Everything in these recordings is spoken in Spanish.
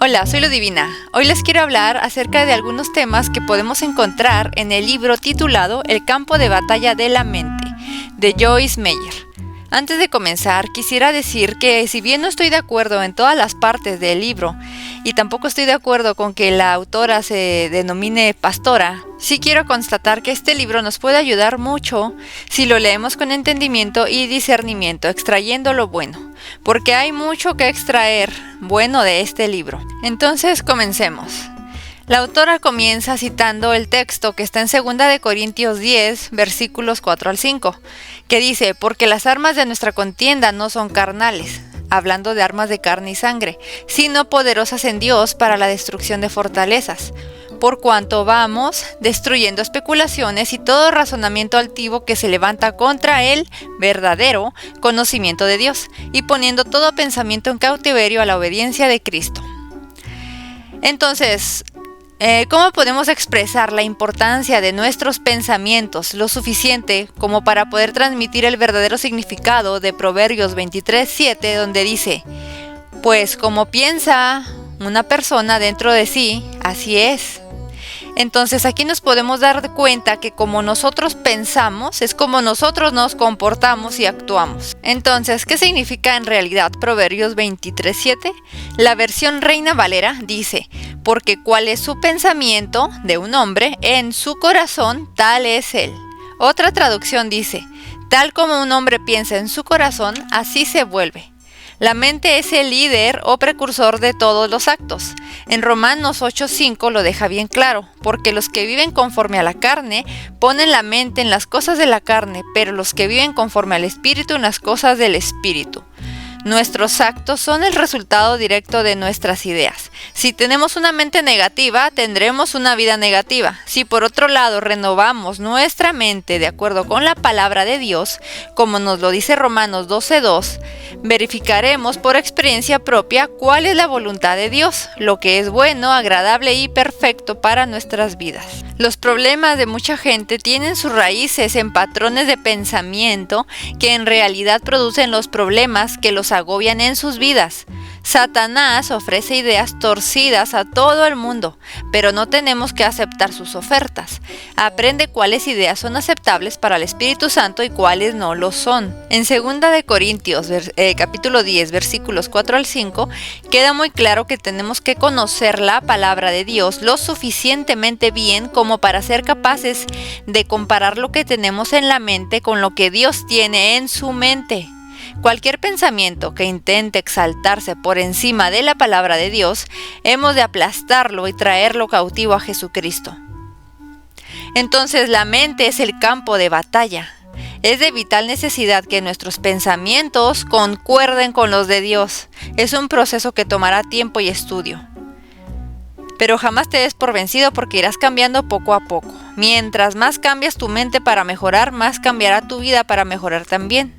Hola, soy Ludivina. Hoy les quiero hablar acerca de algunos temas que podemos encontrar en el libro titulado El campo de batalla de la mente, de Joyce Meyer. Antes de comenzar, quisiera decir que si bien no estoy de acuerdo en todas las partes del libro y tampoco estoy de acuerdo con que la autora se denomine pastora, sí quiero constatar que este libro nos puede ayudar mucho si lo leemos con entendimiento y discernimiento, extrayendo lo bueno, porque hay mucho que extraer bueno de este libro. Entonces, comencemos. La autora comienza citando el texto que está en 2 de Corintios 10, versículos 4 al 5, que dice: porque las armas de nuestra contienda no son carnales, hablando de armas de carne y sangre, sino poderosas en Dios para la destrucción de fortalezas, por cuanto vamos destruyendo especulaciones y todo razonamiento altivo que se levanta contra el verdadero conocimiento de Dios, y poniendo todo pensamiento en cautiverio a la obediencia de Cristo. Entonces, ¿cómo podemos expresar la importancia de nuestros pensamientos lo suficiente como para poder transmitir el verdadero significado de Proverbios 23:7, donde dice: pues como piensa una persona dentro de sí, así es? Entonces aquí nos podemos dar cuenta que como nosotros pensamos, es como nosotros nos comportamos y actuamos. Entonces, ¿qué significa en realidad Proverbios 23:7? La versión Reina Valera dice: porque cuál es su pensamiento de un hombre, en su corazón tal es él. Otra traducción dice: tal como un hombre piensa en su corazón, así se vuelve. La mente es el líder o precursor de todos los actos. En Romanos 8:5 lo deja bien claro: porque los que viven conforme a la carne ponen la mente en las cosas de la carne, pero los que viven conforme al Espíritu en las cosas del Espíritu. Nuestros actos son el resultado directo de nuestras ideas. Si tenemos una mente negativa, tendremos una vida negativa. Si por otro lado renovamos nuestra mente de acuerdo con la palabra de Dios, como nos lo dice Romanos 12:2, verificaremos por experiencia propia cuál es la voluntad de Dios, lo que es bueno, agradable y perfecto para nuestras vidas. Los problemas de mucha gente tienen sus raíces en patrones de pensamiento que en realidad producen los problemas que los agobian en sus vidas. Satanás ofrece ideas torcidas a todo el mundo, pero no tenemos que aceptar sus ofertas. Aprende cuáles ideas son aceptables para el Espíritu Santo y cuáles no lo son. En 2 de Corintios, capítulo 10, versículos 4 al 5, queda muy claro que tenemos que conocer la palabra de Dios lo suficientemente bien como para ser capaces de comparar lo que tenemos en la mente con lo que Dios tiene en su mente. Cualquier pensamiento que intente exaltarse por encima de la palabra de Dios, hemos de aplastarlo y traerlo cautivo a Jesucristo. Entonces, la mente es el campo de batalla. Es de vital necesidad que nuestros pensamientos concuerden con los de Dios. Es un proceso que tomará tiempo y estudio. Pero jamás te des por vencido, porque irás cambiando poco a poco. Mientras más cambias tu mente para mejorar, más cambiará tu vida para mejorar también.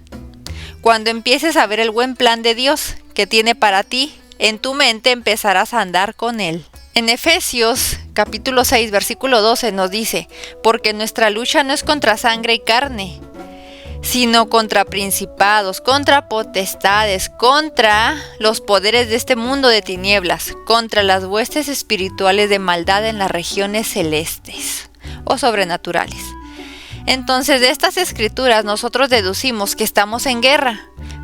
Cuando empieces a ver el buen plan de Dios que tiene para ti, en tu mente empezarás a andar con Él. En Efesios capítulo 6, versículo 12 nos dice: porque nuestra lucha no es contra sangre y carne, sino contra principados, contra potestades, contra los poderes de este mundo de tinieblas, contra las huestes espirituales de maldad en las regiones celestes o sobrenaturales. Entonces, de estas escrituras nosotros deducimos que estamos en guerra.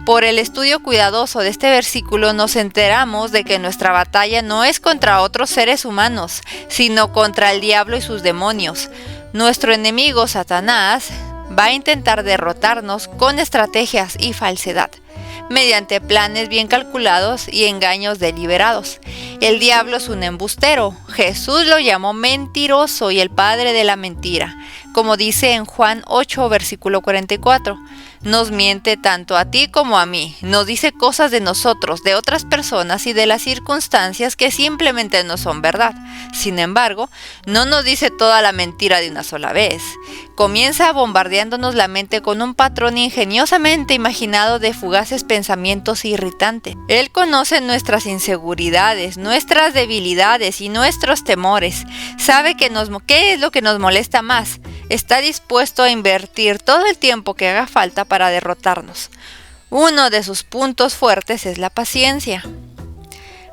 Por el estudio cuidadoso de este versículo nos enteramos de que nuestra batalla no es contra otros seres humanos, sino contra el diablo y sus demonios. Nuestro enemigo, Satanás, va a intentar derrotarnos con estrategias y falsedad, mediante planes bien calculados y engaños deliberados. El diablo es un embustero. Jesús lo llamó mentiroso y el padre de la mentira, como dice en Juan 8, versículo 44. Nos miente tanto a ti como a mí. Nos dice cosas de nosotros, de otras personas y de las circunstancias que simplemente no son verdad. Sin embargo, no nos dice toda la mentira de una sola vez. Comienza bombardeándonos la mente con un patrón ingeniosamente imaginado de fugaces pensamientos irritantes. Él conoce nuestras inseguridades, nuestras debilidades y nuestros temores. Sabe qué es lo que nos molesta más. Está dispuesto a invertir todo el tiempo que haga falta para derrotarnos. Uno de sus puntos fuertes es la paciencia.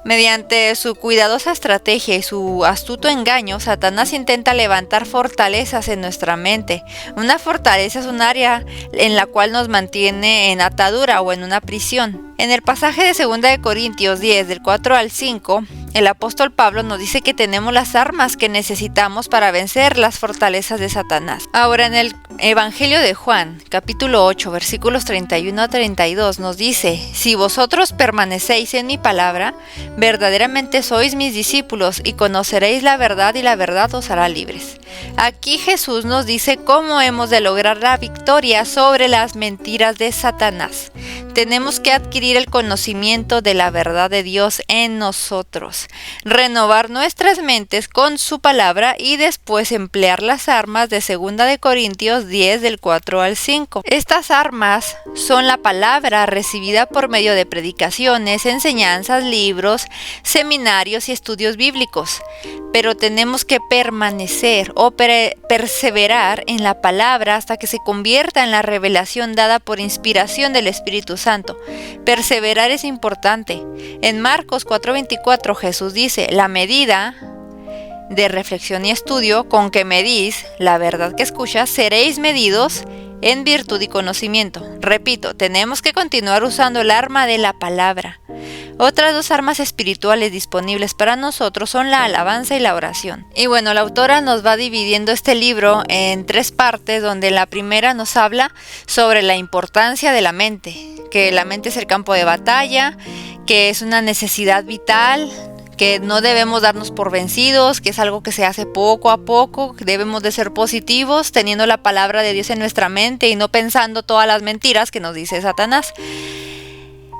Mediante su cuidadosa estrategia y su astuto engaño, Satanás intenta levantar fortalezas en nuestra mente. Una fortaleza es un área en la cual nos mantiene en atadura o en una prisión. En el pasaje de 2 de Corintios 10, del 4 al 5, el apóstol Pablo nos dice que tenemos las armas que necesitamos para vencer las fortalezas de Satanás. Ahora, en el Evangelio de Juan, capítulo 8, versículos 31 a 32, nos dice: si vosotros permanecéis en mi palabra, verdaderamente sois mis discípulos y conoceréis la verdad y la verdad os hará libres. Aquí Jesús nos dice cómo hemos de lograr la victoria sobre las mentiras de Satanás. Tenemos que adquirir el conocimiento de la verdad de Dios en nosotros, renovar nuestras mentes con su palabra y después emplear las armas de 2 de Corintios 10 del 4 al 5. Estas armas son la palabra recibida por medio de predicaciones, enseñanzas, libros, seminarios y estudios bíblicos. Pero tenemos que permanecer o perseverar en la palabra hasta que se convierta en la revelación dada por inspiración del Espíritu Santo. Perseverar es importante. En Marcos 4:24 Jesús dice: la medida de reflexión y estudio con que medís la verdad que escuchas, seréis medidos en virtud y conocimiento. Repito, tenemos que continuar usando el arma de la palabra. Otras dos armas espirituales disponibles para nosotros son la alabanza y la oración. Y bueno, la autora nos va dividiendo este libro en 3 partes, donde la primera nos habla sobre la importancia de la mente, que la mente es el campo de batalla, que es una necesidad vital, que no debemos darnos por vencidos, que es algo que se hace poco a poco, que debemos de ser positivos, teniendo la palabra de Dios en nuestra mente y no pensando todas las mentiras que nos dice Satanás.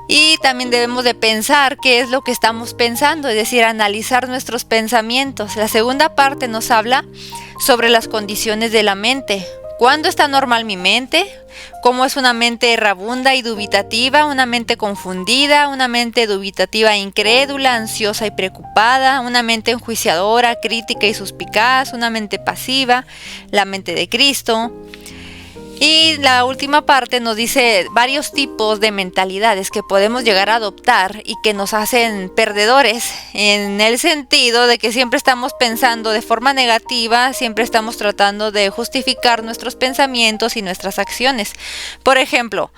Y también debemos de pensar qué es lo que estamos pensando, es decir, analizar nuestros pensamientos. La segunda parte nos habla sobre las condiciones de la mente. ¿Cuándo está normal mi mente? ¿Cómo es una mente errabunda y dubitativa? ¿Una mente confundida? ¿Una mente dubitativa e incrédula, ansiosa y preocupada? ¿Una mente enjuiciadora, crítica y suspicaz? ¿Una mente pasiva? ¿La mente de Cristo? Y la última parte nos dice varios tipos de mentalidades que podemos llegar a adoptar y que nos hacen perdedores, en el sentido de que siempre estamos pensando de forma negativa, siempre estamos tratando de justificar nuestros pensamientos y nuestras acciones. Por ejemplo,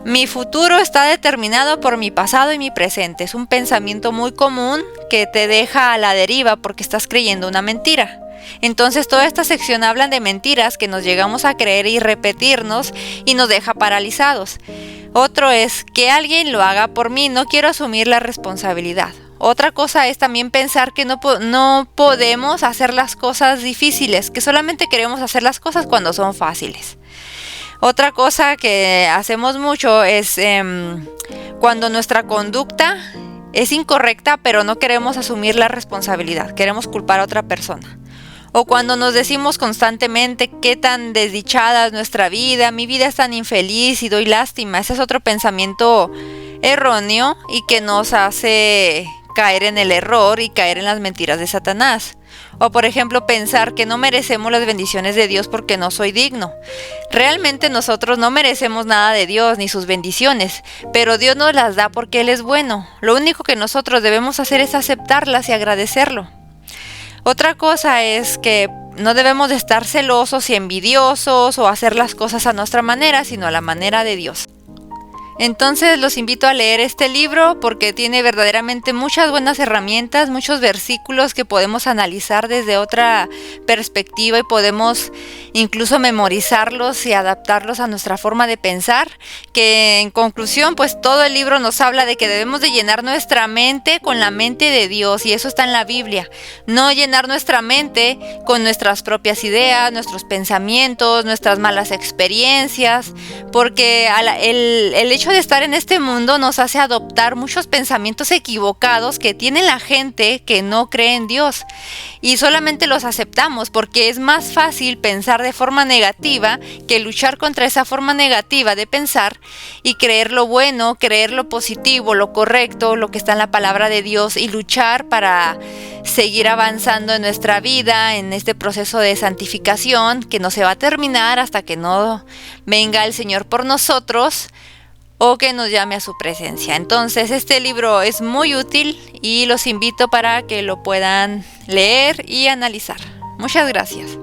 mi futuro está determinado por mi pasado y mi presente. Es un pensamiento muy común que te deja a la deriva porque estás creyendo una mentira. Entonces toda esta sección habla de mentiras que nos llegamos a creer y repetirnos y nos deja paralizados. Otro es que alguien lo haga por mí, no quiero asumir la responsabilidad. Otra cosa es también pensar que no podemos hacer las cosas difíciles, que solamente queremos hacer las cosas cuando son fáciles. Otra cosa que hacemos mucho es cuando nuestra conducta es incorrecta, pero no queremos asumir la responsabilidad, queremos culpar a otra persona. O cuando nos decimos constantemente qué tan desdichada es nuestra vida, mi vida es tan infeliz y doy lástima. Ese es otro pensamiento erróneo y que nos hace caer en el error y caer en las mentiras de Satanás. O por ejemplo pensar que no merecemos las bendiciones de Dios porque no soy digno. Realmente nosotros no merecemos nada de Dios ni sus bendiciones, pero Dios nos las da porque Él es bueno. Lo único que nosotros debemos hacer es aceptarlas y agradecerlo. Otra cosa es que no debemos de estar celosos y envidiosos o hacer las cosas a nuestra manera, sino a la manera de Dios. Entonces los invito a leer este libro porque tiene verdaderamente muchas buenas herramientas, muchos versículos que podemos analizar desde otra perspectiva y podemos incluso memorizarlos y adaptarlos a nuestra forma de pensar, que en conclusión pues todo el libro nos habla de que debemos de llenar nuestra mente con la mente de Dios y eso está en la Biblia, no llenar nuestra mente con nuestras propias ideas, nuestros pensamientos, nuestras malas experiencias, porque el hecho de estar en este mundo nos hace adoptar muchos pensamientos equivocados que tiene la gente que no cree en Dios y solamente los aceptamos porque es más fácil pensar de forma negativa que luchar contra esa forma negativa de pensar y creer lo bueno, creer lo positivo, lo correcto, lo que está en la palabra de Dios y luchar para seguir avanzando en nuestra vida, en este proceso de santificación que no se va a terminar hasta que no venga el Señor por nosotros, o que nos llame a su presencia. Entonces este libro es muy útil y los invito para que lo puedan leer y analizar. Muchas gracias.